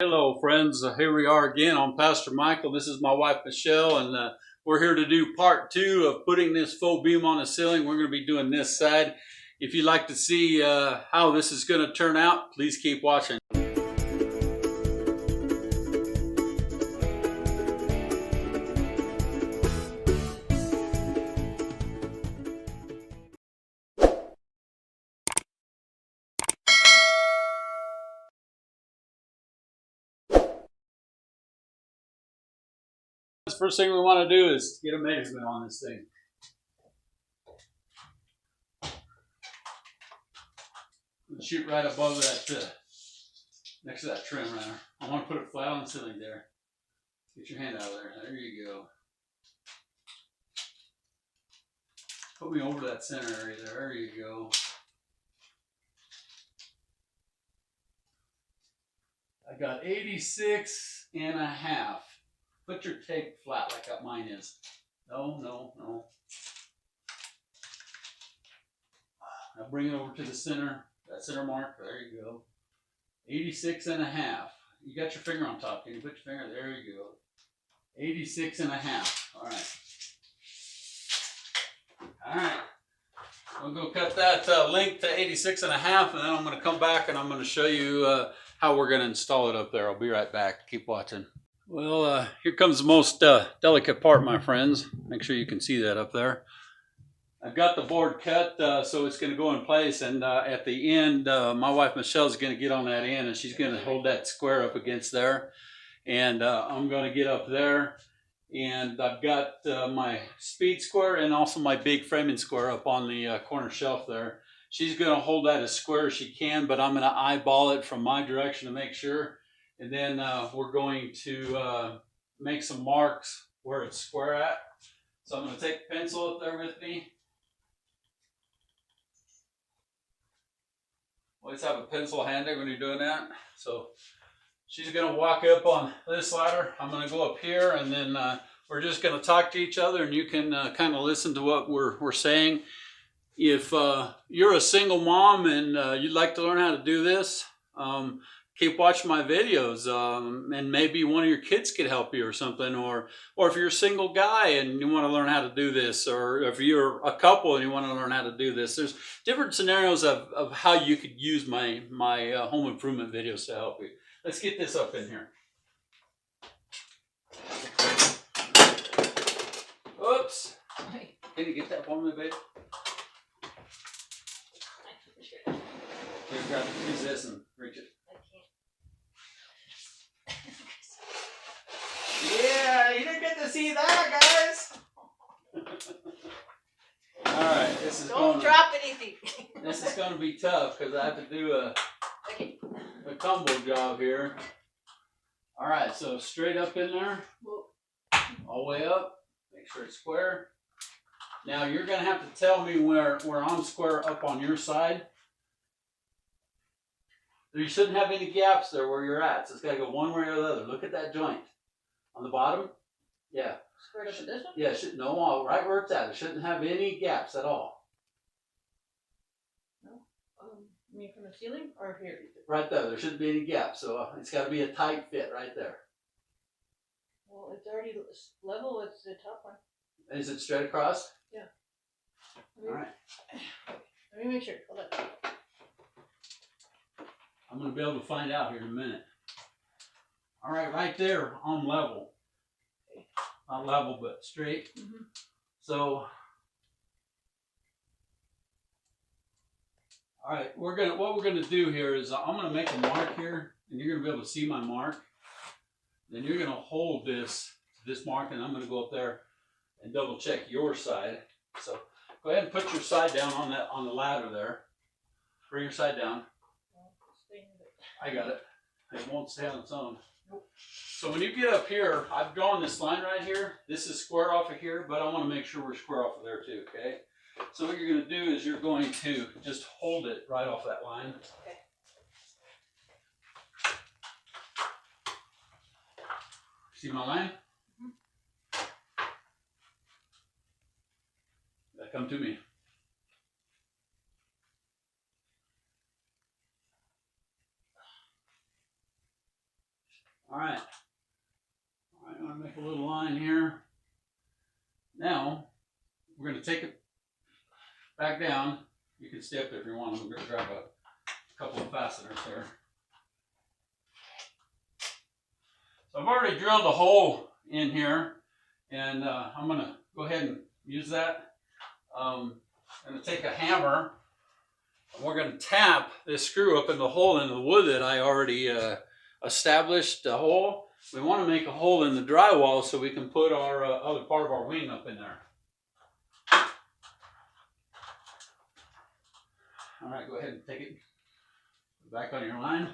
Hello friends, here we are again on Pastor Michael. This is my wife Michelle, and we're here to do part 2 of putting this faux beam on the ceiling. We're going to be doing this side. If you'd like to see how this is going to turn out, please keep watching. The first thing we want to do is get a measurement on this thing. Shoot right above that, next to that trim right there. I want to put it flat on the ceiling there. Get your hand out of there. There you go. Put me over that center area there. There you go. I got 86.5. Put your tape flat like mine is. No. Now bring it over to the center, that center mark. There you go. 86.5. You got your finger on top. Can you put your finger? There you go. 86.5. All right. All right. We'll go cut that length to 86.5, and then I'm going to come back and I'm going to show you how we're going to install it up there. I'll be right back. Keep watching. Well, here comes the most delicate part, my friends. Make sure you can see that up there. I've got the board cut, so it's going to go in place, and at the end, my wife Michelle is going to get on that end, and she's going to hold that square up against there, and I'm going to get up there, and I've got my speed square and also my big framing square up on the corner shelf there. She's going to hold that as square as she can, but I'm going to eyeball it from my direction to make sure. And then we're going to make some marks where it's square at. So I'm going to take a pencil up there with me. Always have a pencil handy when you're doing that. So she's going to walk up on this ladder. I'm going to go up here, and then we're just going to talk to each other, and you can kind of listen to what we're saying. If you're a single mom and you'd like to learn how to do this, keep watching my videos, and maybe one of your kids could help you or something, or if you're a single guy and you want to learn how to do this, or if you're a couple and you want to learn how to do this. There's different scenarios of how you could use my home improvement videos to help you. Let's get this up in here. Oops. Can you get that for me, babe? Here, grab it. Use this and reach it. Yeah, you didn't get to see that, guys. All right, this is Don't drop anything. This is going to be tough because I have to do a combo job here. All right, so straight up in there, all the way up. Make sure it's square. Now you're going to have to tell me where I'm square up on your side. You shouldn't have any gaps there where you're at. So it's got to go one way or the other. Look at that joint. On the bottom? Yeah. Squared up at this one? Yeah, no, right where it's at. It shouldn't have any gaps at all. No? You mean from the ceiling or here? Right there. There shouldn't be any gaps. So it's got to be a tight fit right there. Well, it's already level with the top one. Is it straight across? Yeah. All right. Let me make sure. Hold on. I'm going to be able to find out here in a minute. All right, right there on level. Not level, but straight. Mm-hmm. So, all right, what we're gonna do here is I'm gonna make a mark here, and you're gonna be able to see my mark. Then you're gonna hold this mark, and I'm gonna go up there and double check your side. So go ahead and put your side down on the ladder there. Bring your side down. I got it. It won't stay on its own. So when you get up here, I've drawn this line right here. This is square off of here, but I want to make sure we're square off of there too, okay? So what you're going to do is you're going to just hold it right off that line. Okay. See my line? Mm-hmm. That come to me. All right. All right, I'm gonna make a little line here. Now, we're gonna take it back down. You can stay up there if you want. I'm gonna grab a couple of fasteners here. So I've already drilled a hole in here, and I'm gonna go ahead and use that. I'm gonna take a hammer, and we're gonna tap this screw up in the hole in the wood that I already established a hole. We want to make a hole in the drywall so we can put our other part of our wing up in there. All right, go ahead and take it back on your line.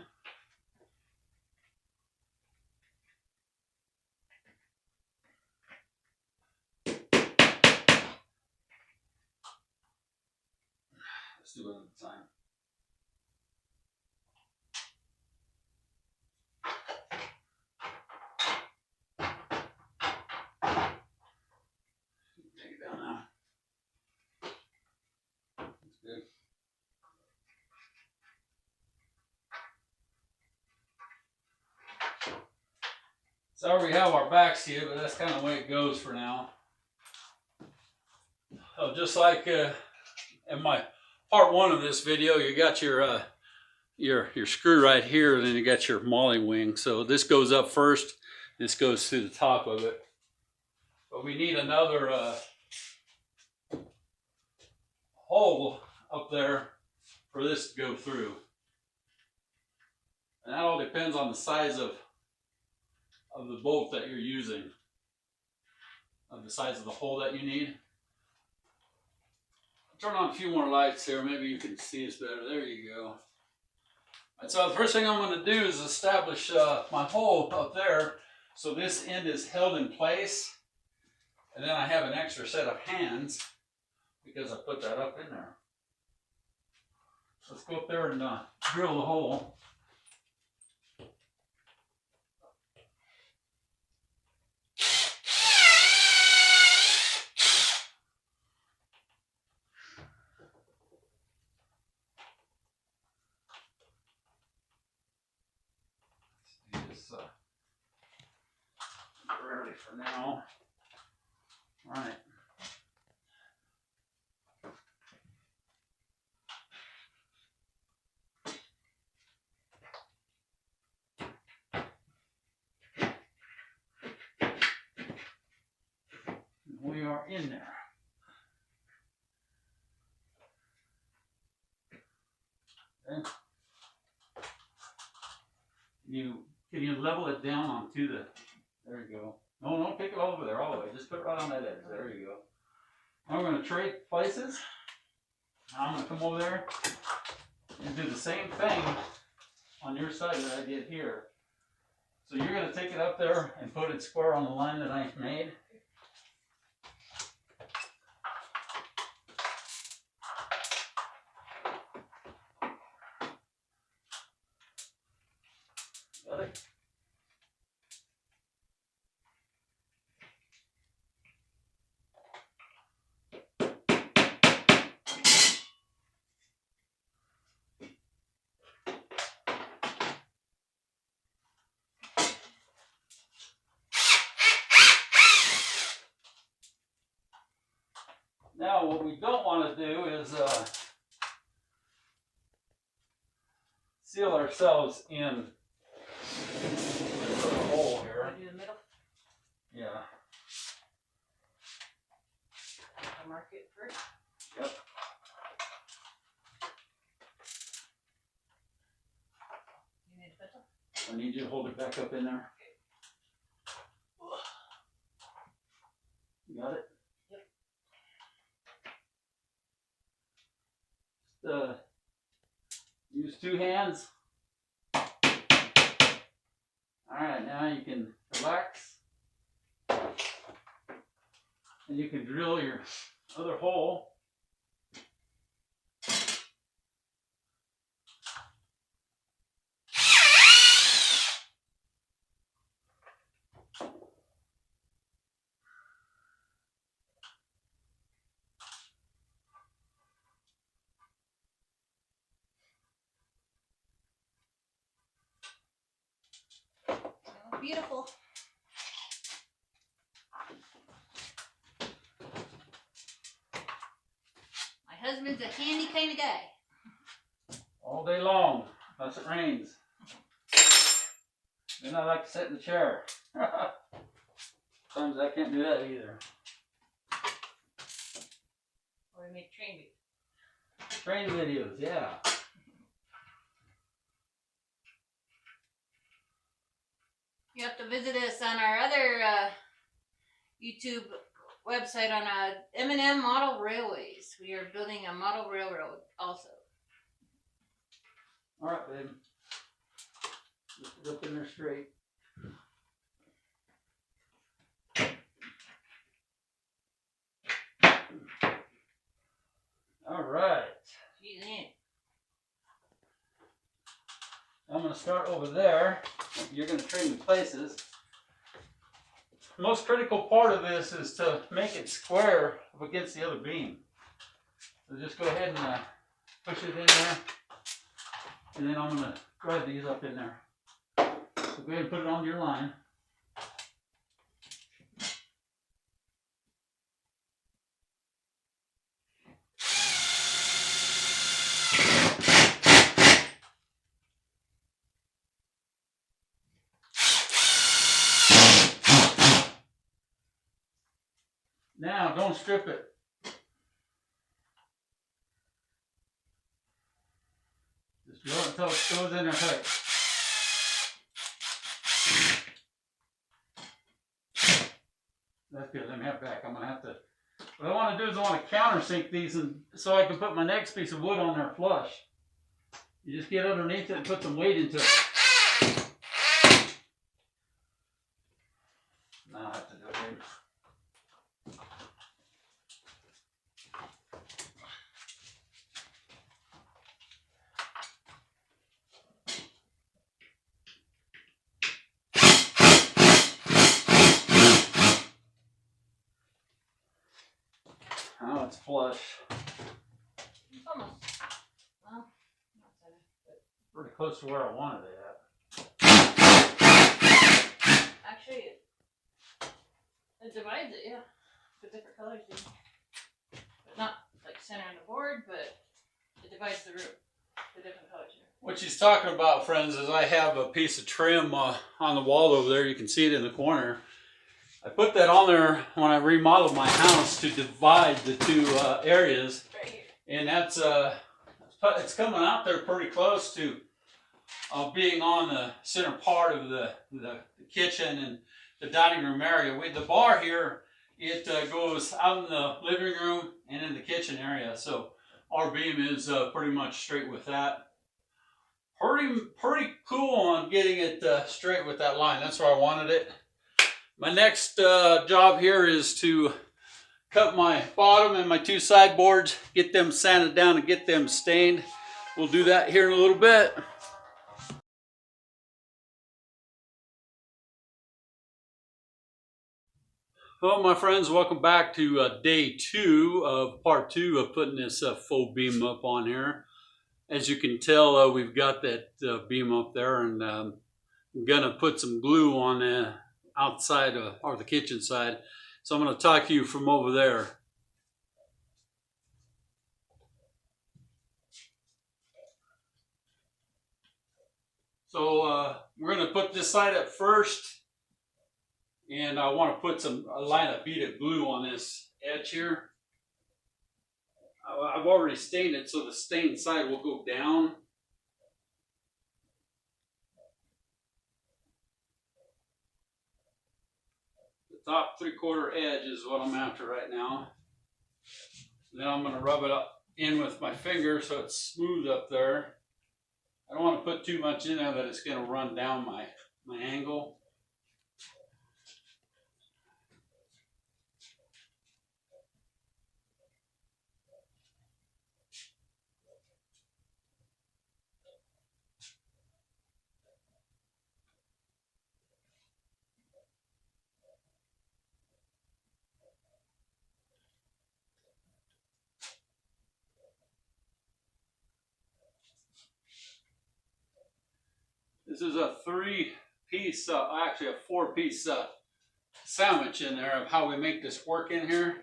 Let's do it at a time. Take it down now. That's good. Sorry we have our backs to you, but that's kind of the way it goes for now. So just like in my part one of this video, you got your screw right here, and then you got your molly wing. So this goes up first. This goes through the top of it. But we need another hole up there for this to go through. And that all depends on the size of the bolt that you're using, of the size of the hole that you need. I'll turn on a few more lights here. Maybe you can see us better. There you go. And so the first thing I'm going to do is establish my hole up there, so this end is held in place. And then I have an extra set of hands because I put that up in there. Let's go up there and drill the hole. Let's do this temporarily for now. All right. We are in there. Okay. Can you level it down onto the, there you go. No, don't take it all over there all the way. Just put it right on that edge. There you go. Now we're going to trade places. Now I'm going to come over there and do the same thing on your side that I did here. So you're going to take it up there and put it square on the line that I made. Got it? Now what we don't want to do is seal ourselves in this little hole here. Want to do the middle? Yeah. I'll mark it first. Yep. You need a pencil? I need you to hold it back up in there. You got it? Yep. Use two hands. Alright, now you can relax. And you can drill your other hole. beautiful. My husband's a handy kind of guy. All day long, unless it rains. Then I like to sit in the chair. Sometimes I can't do that either. Or we make train videos. Train videos, yeah. You have to visit us on our other YouTube website on M&M Model Railways. We are building a model railroad also. All right, babe. Just get up in there straight. All right. She's in. I'm going to start over there. You're going to trade me places. The most critical part of this is to make it square up against the other beam. So just go ahead and push it in there. And then I'm going to drive these up in there. So go ahead and put it on your line. Now, don't strip it. Just drill it until it goes in there tight. That's good. Let me have it back. I'm going to have to... What I want to do is I want to countersink these so I can put my next piece of wood on there flush. You just get underneath it and put some weight into it. Now I have to do it, babe. Now it's flush. It's almost. Well, not center, but Pretty close to where I wanted it at. actually, it divides it, yeah. The different colors do. But not like center on the board, but it divides the room. The different colors here. What she's talking about, friends, is I have a piece of trim on the wall over there. You can see it in the corner. I put that on there when I remodeled my house to divide the two areas. Right here. And that's it's coming out there pretty close to being on the center part of the kitchen and the dining room area. With the bar here, it goes out in the living room and in the kitchen area. So our beam is pretty much straight with that. Pretty cool on getting it straight with that line. That's where I wanted it. My next job here is to cut my bottom and my two sideboards, get them sanded down and get them stained. We'll do that here in a little bit. Well, my friends, welcome back to day 2 of part 2 of putting this faux beam up on here. As you can tell, we've got that beam up there, and I'm gonna put some glue on the outside or the kitchen side. So I'm going to talk to you from over there. So we're going to put this side up first, and I want to put a line of beaded glue on this edge here. I've already stained it, so the stained side will go down. Top 3/4 edge is what I'm after right now. Then I'm going to rub it up in with my finger so it's smooth up there. I don't want to put too much in there that it's going to run down my angle. This is a 3 piece, actually a 4-piece sandwich in there of how we make this work in here.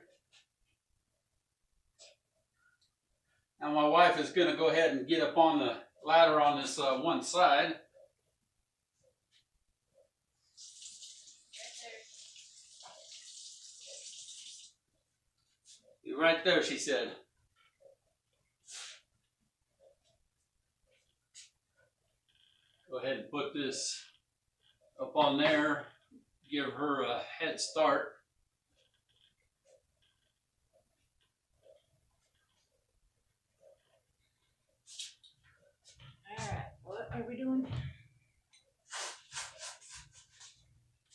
Now my wife is going to go ahead and get up on the ladder on this one side. You're right there, she said. Go ahead and put this up on there. Give her a head start. Alright, what are we doing?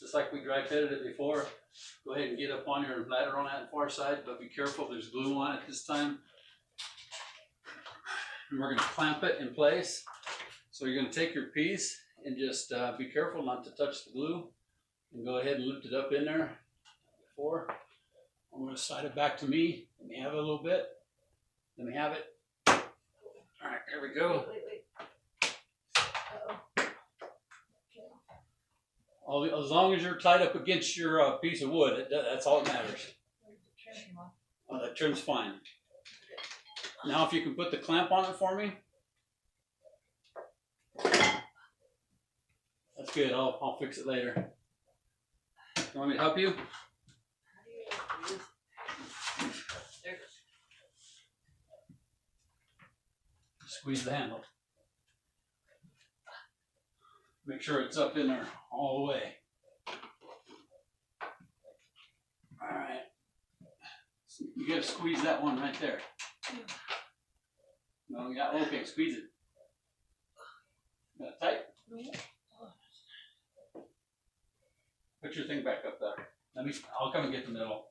Just like we dry fitted it before. Go ahead and get up on your ladder on that far side, but be careful, there's glue on it this time. And we're going to clamp it in place. So you're going to take your piece and just be careful not to touch the glue. And go ahead and lift it up in there. Before, I'm going to slide it back to me. Let me have it a little bit. Let me have it. All right, there we go. Wait. As long as you're tied up against your piece of wood, that's all that matters. Oh, that trim's fine. Now if you can put the clamp on it for me. That's good, I'll fix it later. You want me to help you? Squeeze the handle. Make sure it's up in there all the way. Alright. You gotta squeeze that one right there. No, yeah, okay, squeeze it. Got it tight? Put your thing back up there. I'll come and get the middle.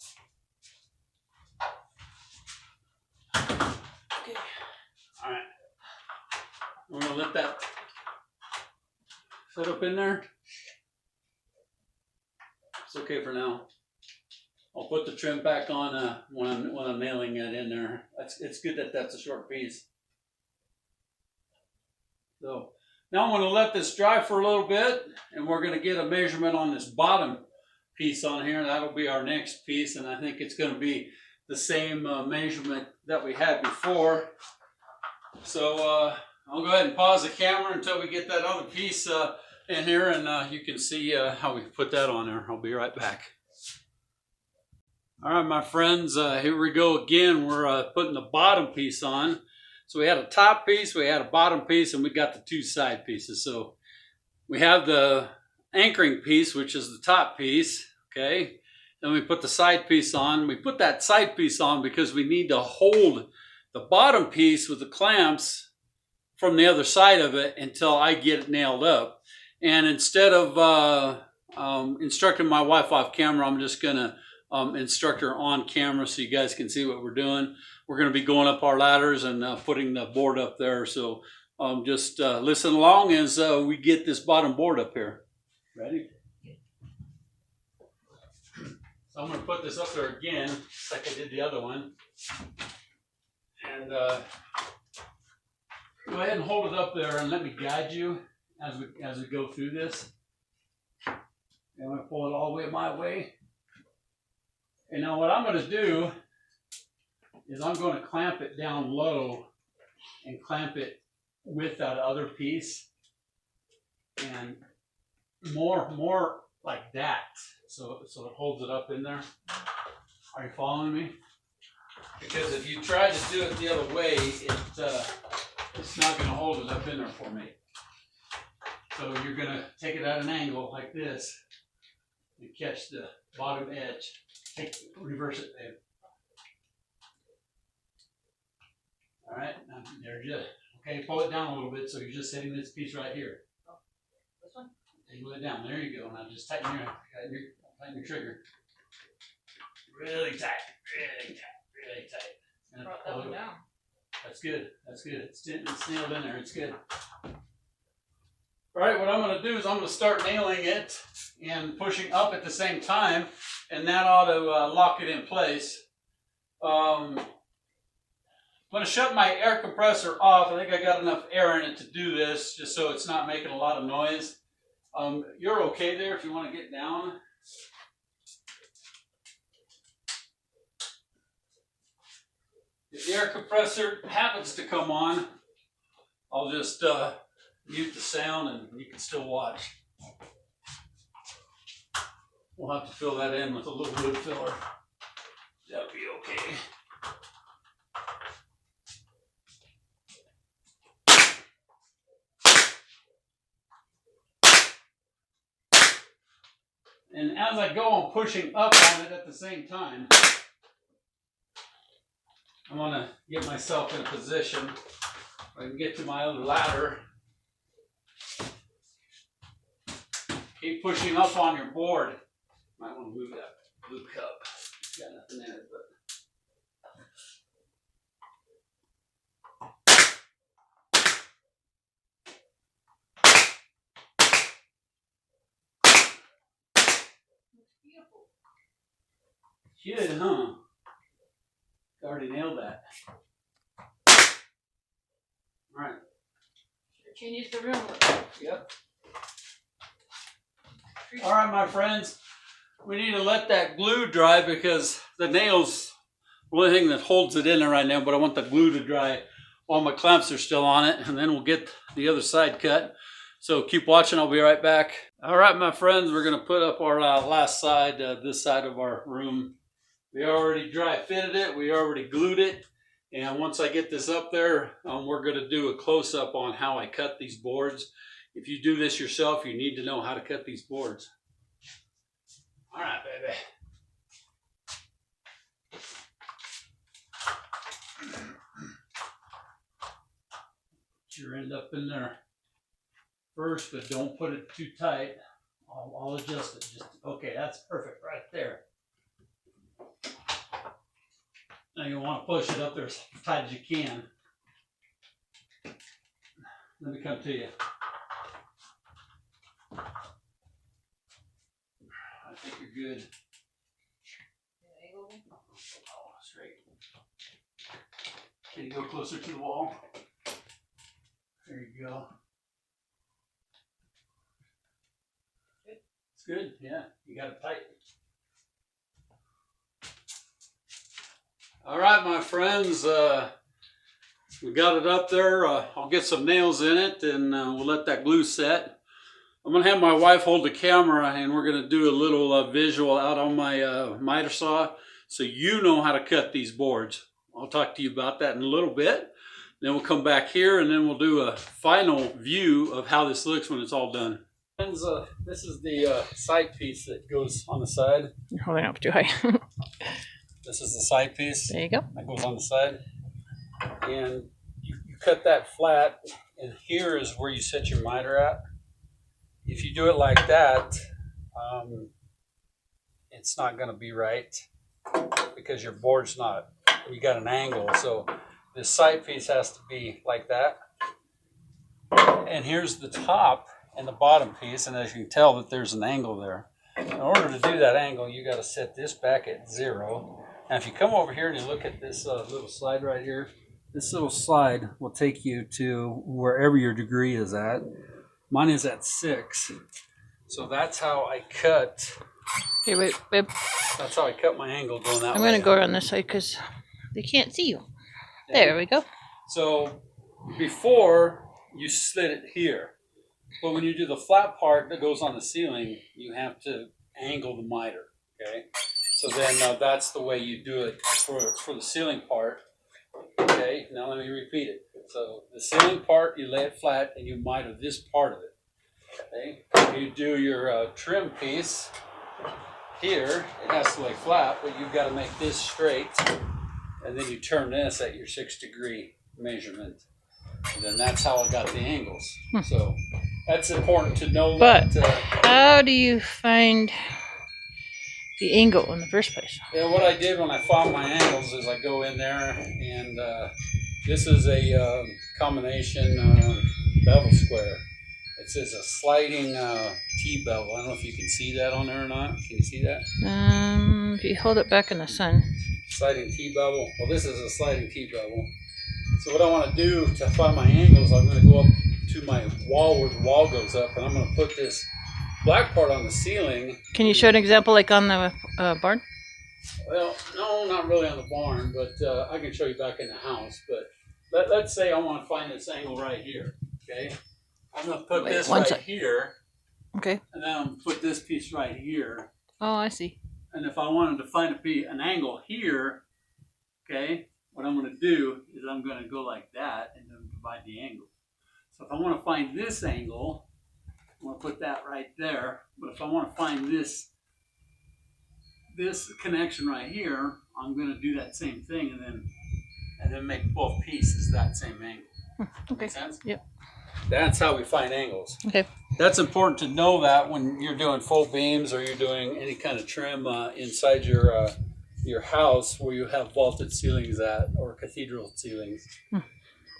Okay. Alright. I'm gonna let that set up in there. It's okay for now. I'll put the trim back on when I'm nailing it in there. It's good that that's a short piece. So now I'm going to let this dry for a little bit, and we're going to get a measurement on this bottom piece on here. That'll be our next piece, and I think it's going to be the same measurement that we had before. So I'll go ahead and pause the camera until we get that other piece in here, and you can see how we put that on there. I'll be right back. All right, my friends, here we go again. We're putting the bottom piece on. So we had a top piece, we had a bottom piece, and we got the two side pieces. So we have the anchoring piece, which is the top piece, okay? Then we put the side piece on. We put that side piece on because we need to hold the bottom piece with the clamps from the other side of it until I get it nailed up. And instead of instructing my wife off camera, I'm just going to instruct her on camera so you guys can see what we're doing. We're going to be going up our ladders and putting the board up there. So just listen along as we get this bottom board up here. Ready? So I'm going to put this up there again, just like I did the other one. And go ahead and hold it up there and let me guide you as we go through this. And I'm going to pull it all the way my way. And now what I'm going to do is I'm going to clamp it down low and clamp it with that other piece and more like that, so it holds it up in there. Are you following me? Because if you try to do it the other way, it's not going to hold it up in there for me. So you're going to take it at an angle like this and catch the bottom edge. Reverse it, babe. All right, now there's just, okay, pull it down a little bit so you're just hitting this piece right here. This one? Angle it down, there you go. Now just tighten your trigger. Really tight, really tight, really tight. And Brought that one down. That's good, that's good. It's nailed in there, it's good. All right, what I'm going to do is I'm going to start nailing it and pushing up at the same time, and that ought to lock it in place. I'm going to shut my air compressor off. I think I got enough air in it to do this, just so it's not making a lot of noise. You're okay there if you want to get down. If the air compressor happens to come on, I'll just mute the sound and you can still watch. We'll have to fill that in with a little wood filler. That'll be okay. And as I go, I'm pushing up on it at the same time. I want to get myself in a position where I can get to my other ladder. Keep pushing up on your board. Might want to move that blue cup. Got nothing in it, but. Good, huh? Already nailed that. All right. Sure changes the room. Yep. All right, my friends. We need to let that glue dry because the nail's the only thing that holds it in there right now, but I want the glue to dry. All my clamps are still on it, and then we'll get the other side cut. So keep watching. I'll be right back. All right, my friends. We're going to put up our last side, this side of our room. We already dry fitted it. We already glued it. And once I get this up there, we're going to do a close-up on how I cut these boards. If you do this yourself, you need to know how to cut these boards. All right, baby. Put your end up in there first, but don't put it too tight. I'll adjust it. Just okay, that's perfect right there. Now you want to push it up there as tight as you can. Let me come to you. I think you're good. Oh, straight. Can you go closer to the wall? There you go. Good. It's good, yeah. You got it tight. All right, my friends. We got it up there. I'll get some nails in it and we'll let that glue set. I'm going to have my wife hold the camera and we're going to do a little visual out on my miter saw so you know how to cut these boards. I'll talk to you about that in a little bit. Then we'll come back here and then we'll do a final view of how this looks when it's all done. Friends, this is the side piece that goes on the side. You're holding up too high. This is the side piece. There you go. That goes on the side. And you cut that flat, and here is where you set your miter at. If you do it like that, it's not going to be right because your board's not, you got an angle. So this side piece has to be like that. And here's the top and the bottom piece, and as you can tell that there's an angle there. In order to do that angle, you got to set this back at 0. Now if you come over here and you look at this little slide right here, this little slide will take you to wherever your degree is at. Mine is at 6. So that's how I cut. Hey, wait, babe. That's how I cut my angle going that way. I'm going to go around this side because they can't see you. There we go. So before you slit it here, but when you do the flat part that goes on the ceiling, you have to angle the miter, okay? So then that's the way you do it for the ceiling part. Okay, now let me repeat it. So the ceiling part, you lay it flat and you miter this part of it. Okay, you do your trim piece here, it has to lay flat, but you've got to make this straight, and then you turn this at your 6-degree measurement. And then that's how I got the angles. So that's important to know. But that, how do you find the angle in the first place? Yeah, what I did when I found my angles is I go in there and this is a combination bevel square. It says a sliding T-bevel. I don't know if you can see that on there or not. Can you see that? If you hold it back in the sun. Sliding T-bevel. Well, this is a sliding T-bevel. So what I want to do to find my angles, I'm going to go up to my wall where the wall goes up, and I'm going to put this black part on the ceiling. Can you show an example like on the barn? Well, no, not really on the barn, but I can show you back in the house. But let's say I want to find this angle right here. Okay, I'm gonna put this right here. Okay. And then I'm gonna put this piece right here. Oh, I see. And if I wanted to find an angle here, okay, what I'm gonna do is I'm gonna go like that and then divide the angle. So if I want to find this angle, I'm gonna put that right there. But if I want to find this connection right here, I'm gonna do that same thing and then make both pieces that same angle. Okay. Make sense? Yep. That's how we find angles. Okay. That's important to know that when you're doing faux beams or you're doing any kind of trim inside your house where you have vaulted ceilings at or cathedral ceilings.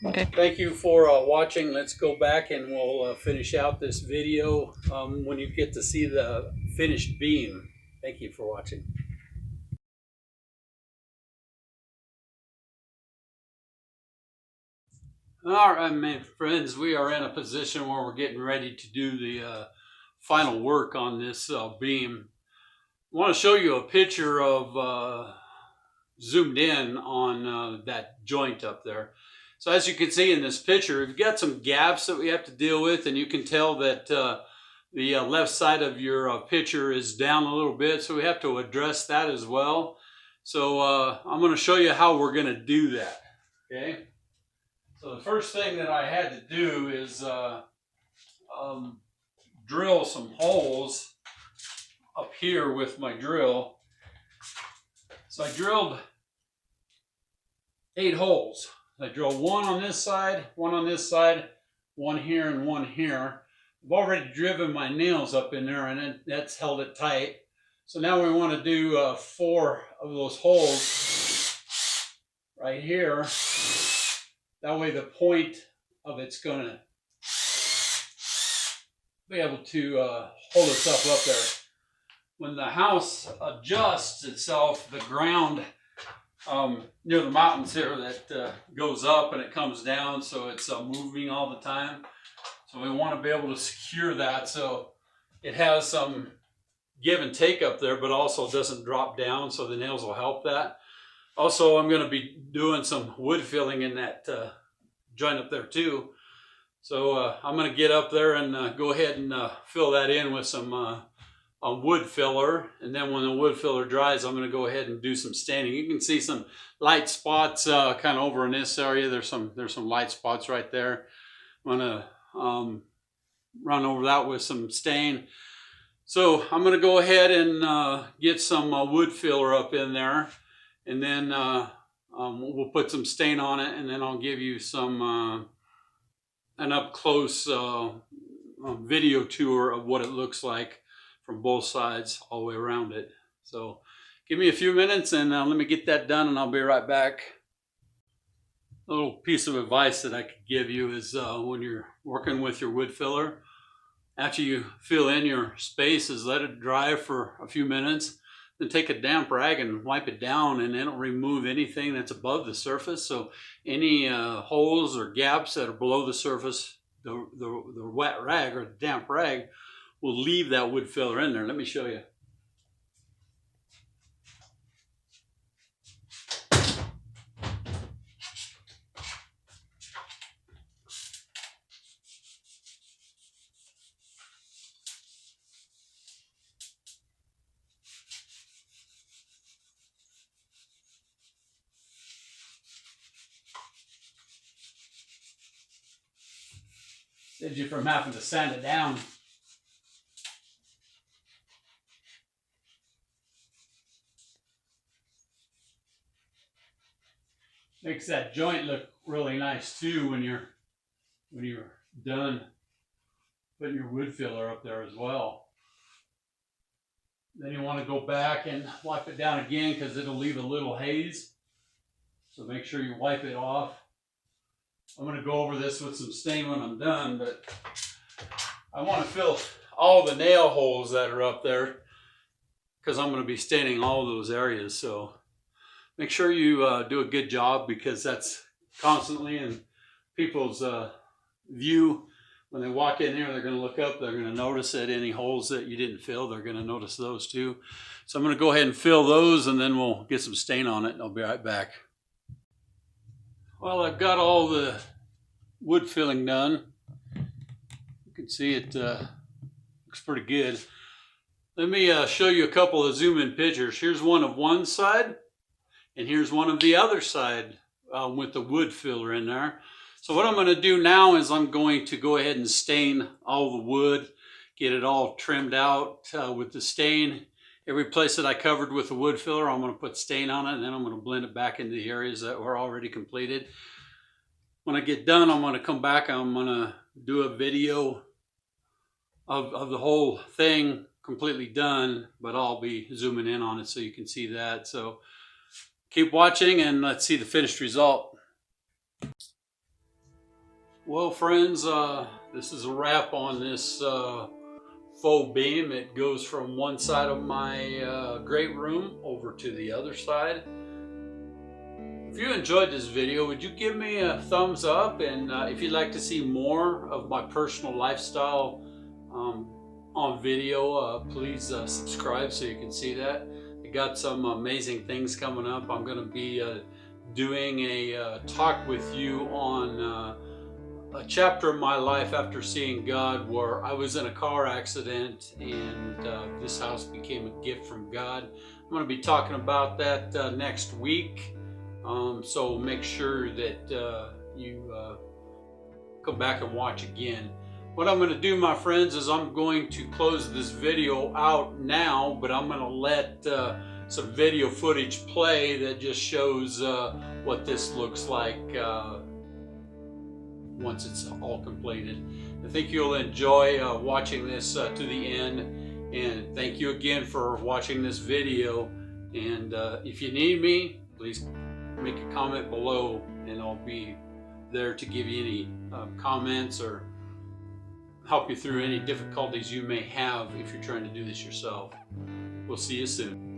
Okay. Thank you for watching. Let's go back and we'll finish out this video when you get to see the finished beam. Thank you for watching. All right, my friends, we are in a position where we're getting ready to do the final work on this beam. I want to show you a picture of zoomed in on that joint up there. So as you can see in this picture, we've got some gaps that we have to deal with, and you can tell that the left side of your picture is down a little bit, so we have to address that as well. So I'm going to show you how we're going to do that. Okay. So the first thing that I had to do is drill some holes up here with my drill. So I drilled 8 holes. I drilled one on this side, one here, and one here. I've already driven my nails up in there, and that's held it tight. So now we want to do 4 of those holes right here. That way the point of it's going to be able to hold itself up there. When the house adjusts itself, the ground near the mountains here that goes up and it comes down, so it's moving all the time. So we want to be able to secure that so it has some give and take up there, but also doesn't drop down, so the nails will help that. Also, I'm going to be doing some wood filling in that joint up there too. So I'm going to get up there and go ahead and fill that in with some a wood filler, and then when the wood filler dries, I'm going to go ahead and do some staining. You can see some light spots kind of over in this area. There's some light spots right there. I'm going to run over that with some stain. So I'm going to go ahead and get some wood filler up in there, and then we'll put some stain on it, and then I'll give you some an up close video tour of what it looks like from both sides all the way around it. So give me a few minutes and let me get that done, and I'll be right back. A little piece of advice that I could give you is when you're working with your wood filler, after you fill in your spaces, let it dry for a few minutes, then take a damp rag and wipe it down, and it'll remove anything that's above the surface. So any holes or gaps that are below the surface, the wet rag or the damp rag will leave that wood filler in there. Let me show you. Saves you from having to sand it down. Makes that joint look really nice too when you're done putting your wood filler up there as well. Then you want to go back and wipe it down again because it'll leave a little haze. So make sure you wipe it off. I'm going to go over this with some stain when I'm done, but I want to fill all the nail holes that are up there because I'm going to be staining all those areas. So make sure you do a good job, because that's constantly in people's view when they walk in here, they're going to look up, they're going to notice that any holes that you didn't fill, they're going to notice those too. So I'm going to go ahead and fill those, and then we'll get some stain on it, and I'll be right back. Well, I've got all the wood filling done. You can see it looks pretty good. Let me show you a couple of zoom in pictures. Here's one of one side, and here's one of the other side with the wood filler in there. So what I'm going to do now is I'm going to go ahead and stain all the wood, get it all trimmed out with the stain. Every place that I covered with the wood filler, I'm going to put stain on it, and then I'm going to blend it back into the areas that were already completed. When I get done, I'm going to come back. I'm going to do a video of the whole thing completely done, but I'll be zooming in on it so you can see that. So keep watching and let's see the finished result. Well, friends, this is a wrap on this faux beam. It goes from one side of my great room over to the other side. If you enjoyed this video, would you give me a thumbs up? And if you'd like to see more of my personal lifestyle on video, please subscribe so you can see that. I got some amazing things coming up. I'm going to be doing a talk with you on a chapter of my life after seeing God, where I was in a car accident and this house became a gift from God. I'm going to be talking about that next week. So make sure that you come back and watch again. What I'm going to do, my friends, is I'm going to close this video out now, but I'm going to let some video footage play that just shows what this looks like once it's all completed. I think you'll enjoy watching this to the end, and thank you again for watching this video. And if you need me, please make a comment below, and I'll be there to give you any comments or help you through any difficulties you may have if you're trying to do this yourself. We'll see you soon.